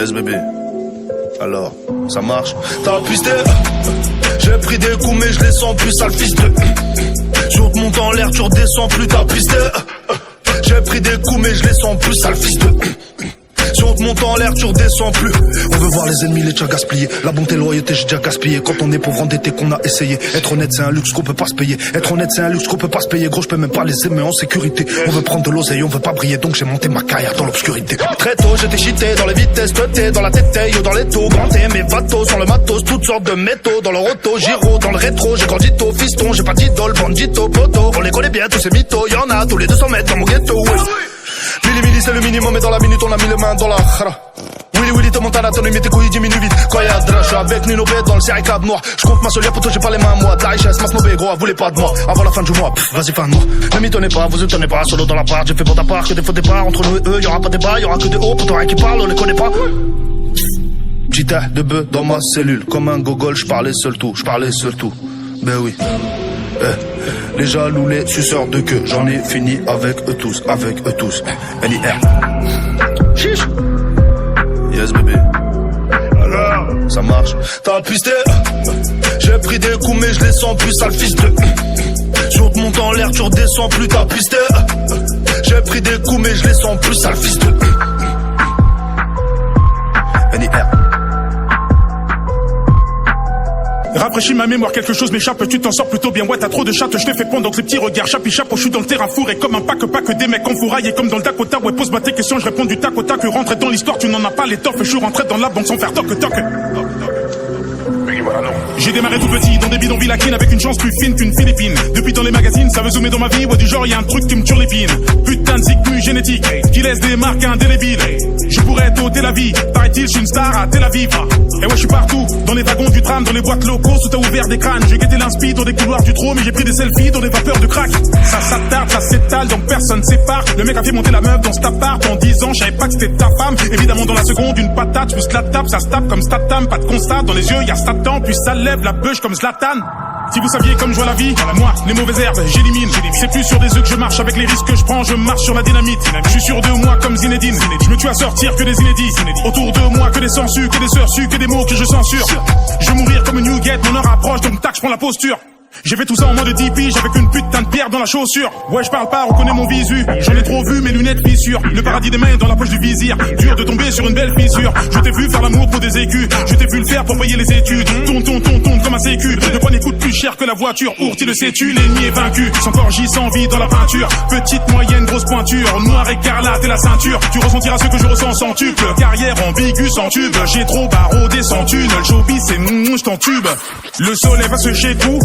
Yes bébé. Alors, ça marche. T'as pisté. J'ai pris des coups mais je les sens plus, sale fils de. Tu remontes en l'air, tu redescends plus, t'as pisté. J'ai pris des coups mais je les sens plus, sale fils de. Si on te monte en l'air, tu redescends plus. On veut voir les ennemis, les déjà gaspillés. La bonté, loyauté, j'ai déjà gaspillé. Quand on est pauvre endetté, qu'on a essayé. Être honnête, c'est un luxe qu'on peut pas se payer. Être honnête, c'est un luxe qu'on peut pas se payer. Gros, je peux même pas les aimer en sécurité. On veut prendre de l'oseille, on veut pas briller. Donc j'ai monté ma carrière dans l'obscurité. Très tôt, j'étais cheaté dans les vitesses, teuté dans la tête, yo dans les taux. Granté, mes vatos, sans le matos, toutes sortes de métaux. Dans le roto, giro, dans le rétro. J'ai grandi tôt, fiston, j'ai pas d'idole, bandito, poto. On les connaît bien, tous ces mythos. Y'en a tous les 200 mètres dans mon ghetto. Ouais. Mili c'est le minimum et dans la minute on a mis les mains dans la khara. Willy te monte à la tonne mais tes couilles diminuent vite. Quand y'a drache, je suis avec Nino B dans le série cab noir. Je compte ma seule pour toi j'ai pas les mains moi. De la richesse, ma snobé gros, voulez pas de moi. Avant la fin du mois, vas-y fin de moi. Ne m'étonnez pas, vous étonnez pas, solo dans la part. J'ai fait pour ta part, que des faux départs. Entre nous et eux, y'aura pas de débat, y'aura que des hauts. Pour toi rien qui parle, on les connaît pas. Petit tas de bœuf dans ma cellule. Comme un gogol, j'parlais seul tout. Ben oui. Les jaloux, les suceurs de queue, j'en ai fini avec eux tous, N.I.R. Chiche. Yes bébé. Alors, ça marche. T'as pisté. J'ai pris des coups mais je les sens plus, sale fils de. Si on te monte en l'air, tu redescends plus, t'as pisté. J'ai pris des coups mais je les sens plus, sale fils de. N.I.R. Rafraîchis ma mémoire, quelque chose m'échappe, tu t'en sors plutôt bien, ouais t'as trop de chatte, je te fais pondre entre les petits regards, chapichapo, je suis dans le terrain fourré comme un pack des mecs en fourraille et comme dans le Dakota, ouais pose-moi tes questions, je réponds du tac au tac, rentrer dans l'histoire, tu n'en as pas l'étoffe, je suis rentré dans la banque sans faire toc. J'ai démarré tout petit dans des bidonvilles à Kin avec une chance plus fine qu'une Philippine. Depuis dans les magazines, ça veut zoomer dans ma vie, ouais du genre y'a un truc qui me tue l'épine. Putain de zigmu génétique, qui laisse des marques indélébiles. Je pourrais être au Tel Aviv, paraît-il, je suis une star à Tel Aviv. Et ouais je suis partout, dans les wagons du tram, dans les boîtes locaux, sous t'as ouvert des crânes. J'ai guetté l'inspi dans des couloirs du trône, mais j'ai pris des selfies dans des vapeurs de crack. Ça s'attarde, ça s'étale, donc personne sépare. Le mec a fait monter la meuf dans cet appart en 10 ans, je savais pas que c'était ta femme. Évidemment dans la seconde, une patate, plus la tape, ça se tape comme Statham, pas de constat, dans les yeux y'a Satan, puis ça lève la bûche comme Zlatan. Si vous saviez comme je vois la vie, moi, les mauvaises herbes, j'élimine. C'est plus sur des œufs que je marche, avec les risques que je prends, je marche sur la dynamite. Je suis sûr de moi comme Zinedine. Je me tue à sortir que des inédits. Autour de moi que des sensus, que des sœurs su, que des mots que je censure. Je vais mourir comme Newgate, mon heure approche, donc tac, je prends la posture. J'ai fait tout ça en mode DP, j'avais qu'une putain de pierre dans la chaussure. Ouais, je parle pas, reconnais mon visu. J'en ai trop vu, mes lunettes fissures. Le paradis des mains est dans la poche du vizir. Dur de tomber sur une belle fissure. Je t'ai vu faire l'amour pour des écus. Je t'ai vu le faire pour payer les études. Tourne comme un sécu. Le poignet coûte plus cher que la voiture. Ourti le sais-tu, l'ennemi est vaincu. Sans corps j'y sans vie dans la peinture. Petite, moyenne, grosse pointure. Noir écarlate et la ceinture. Tu ressentiras ce que je ressens sans tuple. Carrière ambiguë sans tube. J'ai trop barodé sans thune. Le showbiz c'est je t'entube. Le soleil va se jeter tout.